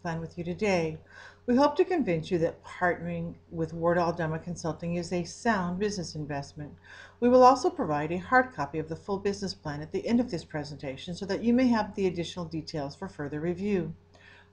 plan with you today. We hope to convince you that partnering with WardAldama Consulting is a sound business investment. We will also provide a hard copy of the full business plan at the end of this presentation so that you may have the additional details for further review.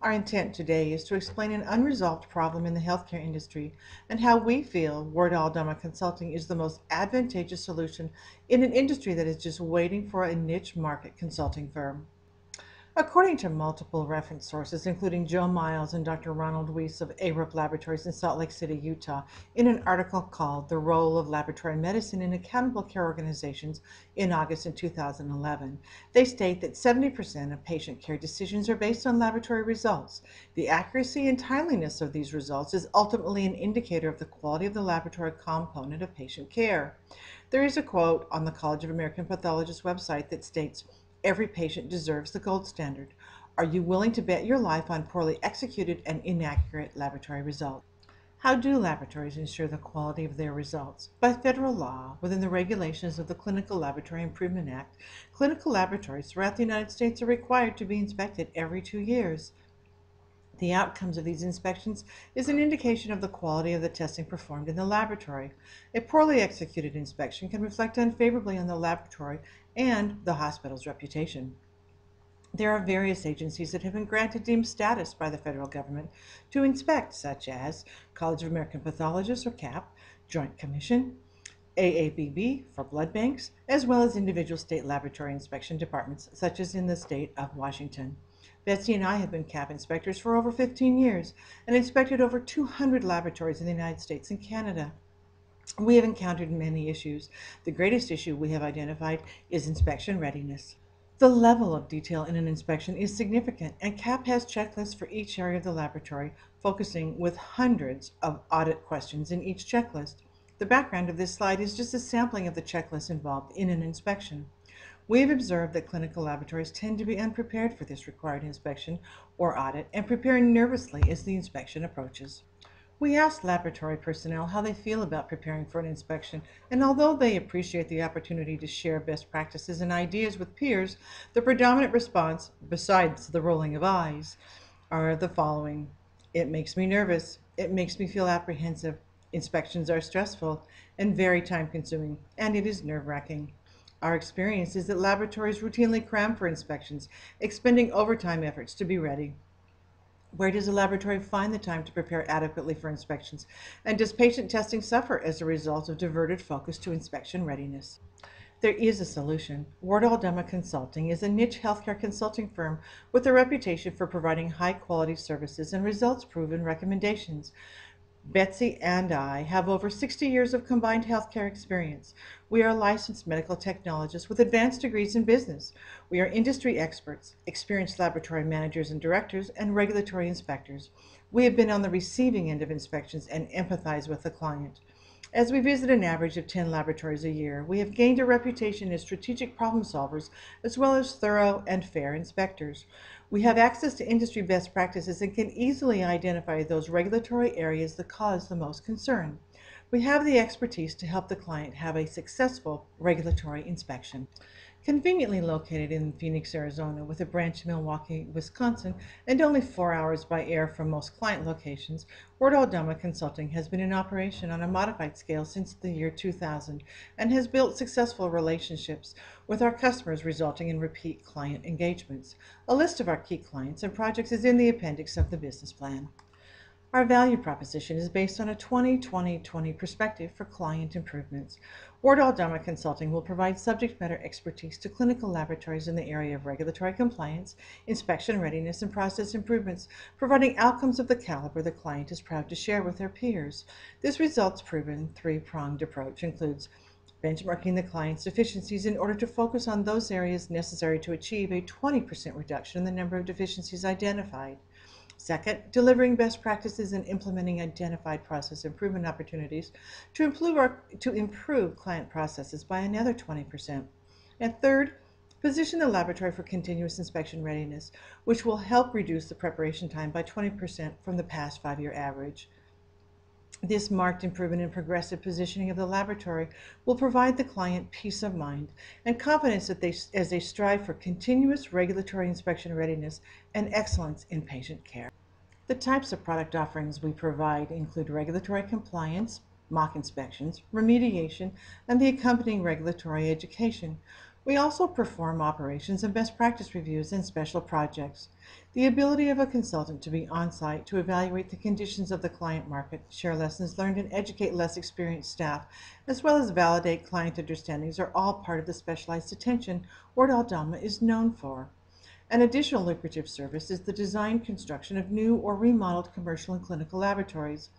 Our intent today is to explain an unresolved problem in the healthcare industry and how we feel WardAldama Consulting is the most advantageous solution in an industry that is just waiting for a niche market consulting firm. According to multiple reference sources, including Joe Miles and Dr. Ronald Weiss of ARUP Laboratories in Salt Lake City, Utah, in an article called The Role of Laboratory Medicine in Accountable Care Organizations in August in 2011, they state that 70% of patient care decisions are based on laboratory results. The accuracy and timeliness of these results is ultimately an indicator of the quality of the laboratory component of patient care. There is a quote on the College of American Pathologists website that states, "Every patient deserves the gold standard. Are you willing to bet your life on poorly executed and inaccurate laboratory results?" How do laboratories ensure the quality of their results? By federal law, within the regulations of the Clinical Laboratory Improvement Act, clinical laboratories throughout the United States are required to be inspected every 2 years. The outcomes of these inspections is an indication of the quality of the testing performed in the laboratory. A poorly executed inspection can reflect unfavorably on the laboratory and the hospital's reputation. There are various agencies that have been granted deemed status by the federal government to inspect, such as College of American Pathologists, or CAP, Joint Commission, AABB for blood banks, as well as individual state laboratory inspection departments, such as in the state of Washington. Betsy and I have been CAP inspectors for over 15 years and inspected over 200 laboratories in the United States and Canada. We have encountered many issues. The greatest issue we have identified is inspection readiness. The level of detail in an inspection is significant, and CAP has checklists for each area of the laboratory, focusing with hundreds of audit questions in each checklist. The background of this slide is just a sampling of the checklists involved in an inspection. We have observed that clinical laboratories tend to be unprepared for this required inspection or audit and preparing nervously as the inspection approaches. We asked laboratory personnel how they feel about preparing for an inspection, and although they appreciate the opportunity to share best practices and ideas with peers, the predominant response, besides the rolling of eyes, are the following. "It makes me nervous. It makes me feel apprehensive. Inspections are stressful and very time-consuming, and it is nerve-wracking." Our experience is that laboratories routinely cram for inspections, expending overtime efforts to be ready. Where does a laboratory find the time to prepare adequately for inspections? And does patient testing suffer as a result of diverted focus to inspection readiness? There is a solution. WardAldama Consulting is a niche healthcare consulting firm with a reputation for providing high-quality services and results-proven recommendations. Betsy and I have over 60 years of combined healthcare experience. We are licensed medical technologists with advanced degrees in business. We are industry experts, experienced laboratory managers and directors, and regulatory inspectors. We have been on the receiving end of inspections and empathize with the client. As we visit an average of 10 laboratories a year, we have gained a reputation as strategic problem solvers as well as thorough and fair inspectors. We have access to industry best practices and can easily identify those regulatory areas that cause the most concern. We have the expertise to help the client have a successful regulatory inspection. Conveniently located in Phoenix, Arizona, with a branch in Milwaukee, Wisconsin, and only 4 hours by air from most client locations, WardAldama Consulting has been in operation on a modified scale since the year 2000 and has built successful relationships with our customers, resulting in repeat client engagements. A list of our key clients and projects is in the appendix of the business plan. Our value proposition is based on a 20-20-20 perspective for client improvements. WardAldama Consulting will provide subject matter expertise to clinical laboratories in the area of regulatory compliance, inspection readiness, and process improvements, providing outcomes of the caliber the client is proud to share with their peers. This results-proven, three-pronged approach includes benchmarking the client's deficiencies in order to focus on those areas necessary to achieve a 20% reduction in the number of deficiencies identified. Second, delivering best practices and implementing identified process improvement opportunities to improve client processes by another 20%. And third, position the laboratory for continuous inspection readiness, which will help reduce the preparation time by 20% from the past 5-year average. This marked improvement in progressive positioning of the laboratory will provide the client peace of mind and confidence that as they strive for continuous regulatory inspection readiness and excellence in patient care. The types of product offerings we provide include regulatory compliance, mock inspections, remediation, and the accompanying regulatory education. We also perform operations and best practice reviews and special projects. The ability of a consultant to be on-site to evaluate the conditions of the client market, share lessons learned, and educate less experienced staff, as well as validate client understandings are all part of the specialized attention WardAldama is known for. An additional lucrative service is the design construction of new or remodeled commercial and clinical laboratories.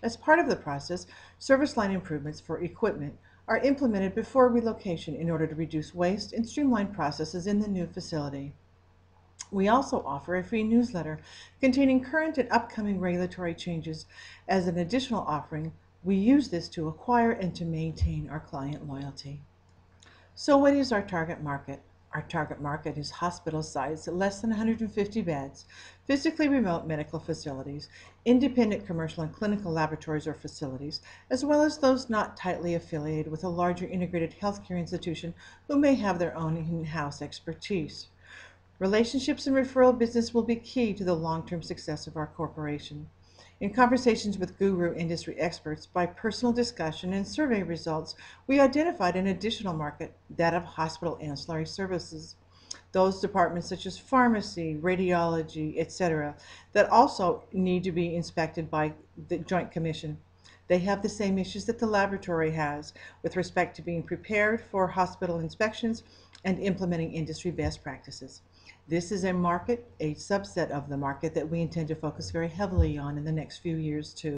As part of the process, service line improvements for equipment are implemented before relocation in order to reduce waste and streamline processes in the new facility. We also offer a free newsletter containing current and upcoming regulatory changes. As an additional offering, we use this to acquire and to maintain our client loyalty. So what is our target market? Our target market is hospital sites at less than 150 beds, physically remote medical facilities, independent commercial and clinical laboratories or facilities, as well as those not tightly affiliated with a larger integrated healthcare institution who may have their own in-house expertise. Relationships and referral business will be key to the long-term success of our corporation. In conversations with guru industry experts, by personal discussion and survey results, we identified an additional market, that of hospital ancillary services. Those departments such as pharmacy, radiology, etc., that also need to be inspected by the Joint Commission. They have the same issues that the laboratory has with respect to being prepared for hospital inspections and implementing industry best practices. This is a market, a subset of the market that we intend to focus very heavily on in the next few years too.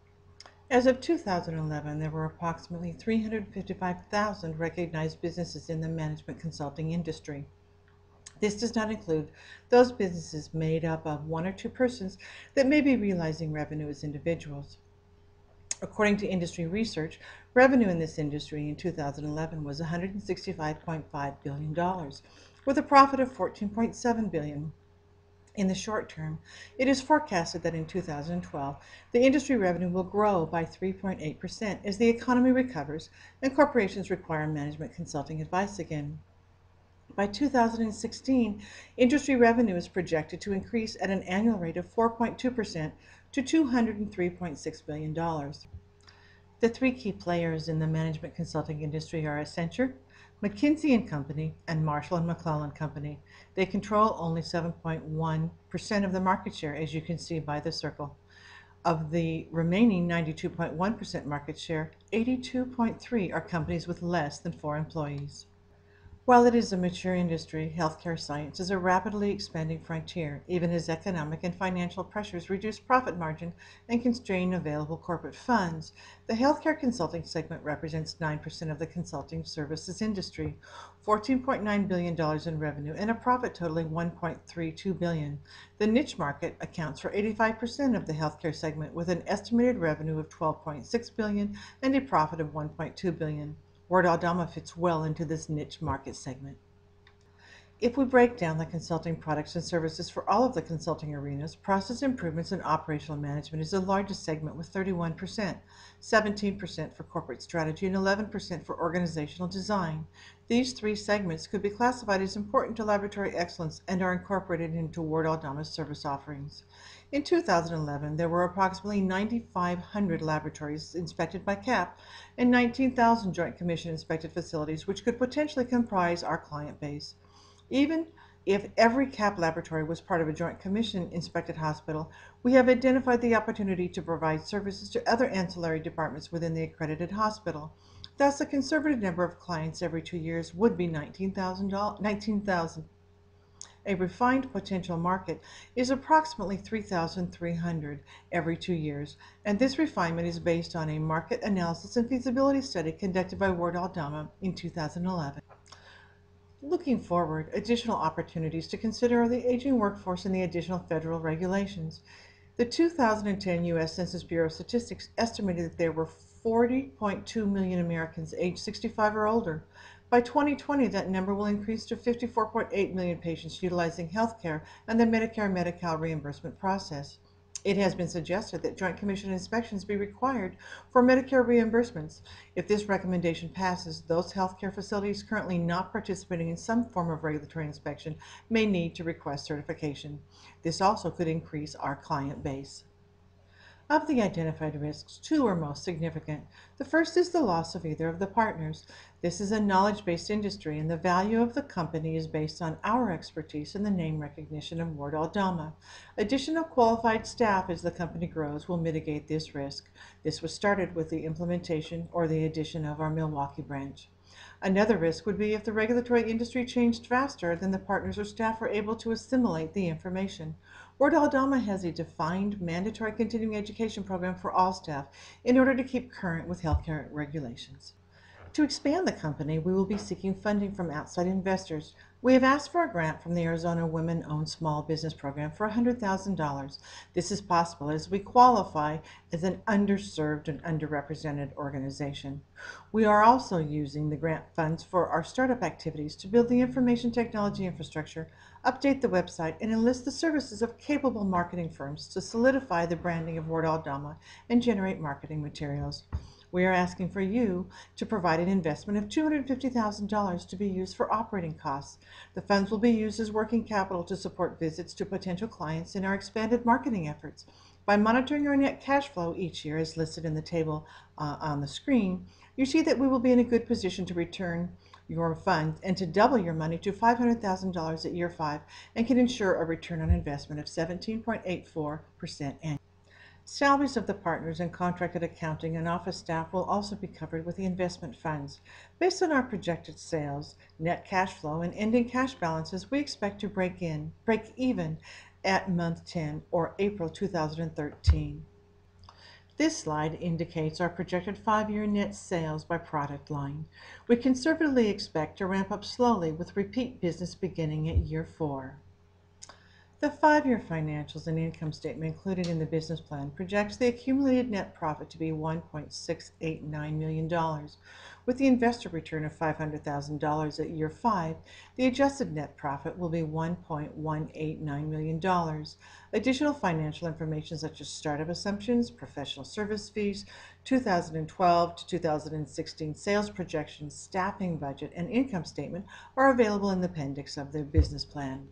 As of 2011, there were approximately 355,000 recognized businesses in the management consulting industry. This does not include those businesses made up of one or two persons that may be realizing revenue as individuals. According to industry research, revenue in this industry in 2011 was $165.5 billion, with a profit of $14.7 billion. In the short term, it is forecasted that in 2012, the industry revenue will grow by 3.8% as the economy recovers and corporations require management consulting advice again. By 2016, industry revenue is projected to increase at an annual rate of 4.2% to $203.6 billion. The three key players in the management consulting industry are Accenture, McKinsey & Company, and Marshall & McLellan Company. They control only 7.1% of the market share, as you can see by the circle. Of the remaining 92.1% market share, 82.3% are companies with less than 4 employees. While it is a mature industry, healthcare science is a rapidly expanding frontier, even as economic and financial pressures reduce profit margin and constrain available corporate funds. The healthcare consulting segment represents 9% of the consulting services industry, $14.9 billion in revenue, and a profit totaling $1.32 billion. The niche market accounts for 85% of the healthcare segment, with an estimated revenue of $12.6 billion and a profit of $1.2 billion. WardAldama fits well into this niche market segment. If we break down the consulting products and services for all of the consulting arenas, process improvements and operational management is the largest segment with 31%, 17% for corporate strategy, and 11% for organizational design. These three segments could be classified as important to laboratory excellence and are incorporated into WardAldama's service offerings. In 2011, there were approximately 9,500 laboratories inspected by CAP and 19,000 Joint Commission inspected facilities, which could potentially comprise our client base. Even if every CAP laboratory was part of a Joint Commission inspected hospital, we have identified the opportunity to provide services to other ancillary departments within the accredited hospital. Thus, a conservative number of clients every 2 years would be 19,000. A refined potential market is approximately 3,300 every 2 years, and this refinement is based on a market analysis and feasibility study conducted by WardAldama in 2011. Looking forward, additional opportunities to consider are the aging workforce and the additional federal regulations. The 2010 U.S. Census Bureau of Statistics estimated that there were 40.2 million Americans aged 65 or older. By 2020, that number will increase to 54.8 million patients utilizing health care and the Medicare and Medi-Cal reimbursement process. It has been suggested that Joint Commission inspections be required for Medicare reimbursements. If this recommendation passes, those healthcare facilities currently not participating in some form of regulatory inspection may need to request certification. This also could increase our client base. Of the identified risks, two are most significant. The first is the loss of either of the partners. This is a knowledge-based industry, and the value of the company is based on our expertise and the name recognition of WardAldama. Additional qualified staff as the company grows will mitigate this risk. This was started with the implementation or the addition of our Milwaukee branch. Another risk would be if the regulatory industry changed faster than the partners or staff were able to assimilate the information. WardAldama has a defined mandatory continuing education program for all staff in order to keep current with healthcare regulations. To expand the company, we will be seeking funding from outside investors. We have asked for a grant from the Arizona Women-Owned Small Business Program for $100,000. This is possible as we qualify as an underserved and underrepresented organization. We are also using the grant funds for our startup activities to build the information technology infrastructure, update the website, and enlist the services of capable marketing firms to solidify the branding of WardAldama and generate marketing materials. We are asking for you to provide an investment of $250,000 to be used for operating costs. The funds will be used as working capital to support visits to potential clients in our expanded marketing efforts. By monitoring our net cash flow each year as listed in the table on the screen, you see that we will be in a good position to return your funds and to double your money to $500,000 at year 5 and can ensure a return on investment of 17.84% annually. Salaries of the partners and contracted accounting and office staff will also be covered with the investment funds. Based on our projected sales, net cash flow, and ending cash balances, we expect to break even at month 10 or April 2013. This slide indicates our projected 5-year net sales by product line. We conservatively expect to ramp up slowly with repeat business beginning at year 4. The 5-year financials and income statement included in the business plan projects the accumulated net profit to be $1.689 million. With the investor return of $500,000 at year 5, the adjusted net profit will be $1.189 million. Additional financial information such as startup assumptions, professional service fees, 2012 to 2016 sales projections, staffing budget, and income statement are available in the appendix of the business plan.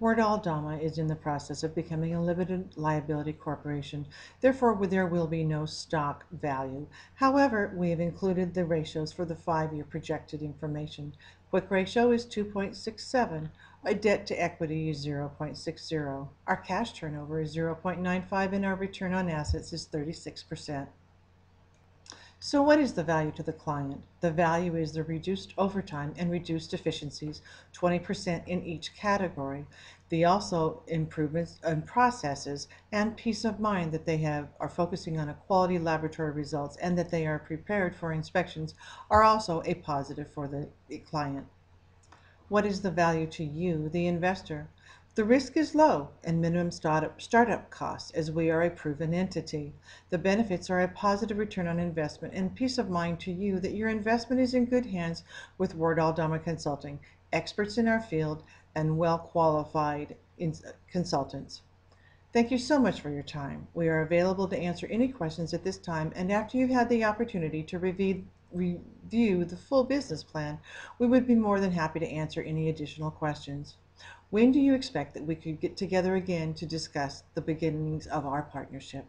WardAldama is in the process of becoming a limited liability corporation. Therefore, there will be no stock value. However, we have included the ratios for the 5-year projected information. Quick ratio is 2.67. Our debt to equity is 0.60. Our cash turnover is 0.95, and our return on assets is 36%. So what is the value to the client? The value is the reduced overtime and reduced efficiencies, 20% in each category. The also improvements in processes and peace of mind that they are focusing on a quality laboratory results and that they are prepared for inspections are also a positive for the client. What is the value to you, the investor? The risk is low and minimum startup costs as we are a proven entity. The benefits are a positive return on investment and peace of mind to you that your investment is in good hands with WardAldama Consulting, experts in our field and well-qualified consultants. Thank you so much for your time. We are available to answer any questions at this time, and after you've had the opportunity to review the full business plan, we would be more than happy to answer any additional questions. When do you expect that we could get together again to discuss the beginnings of our partnership?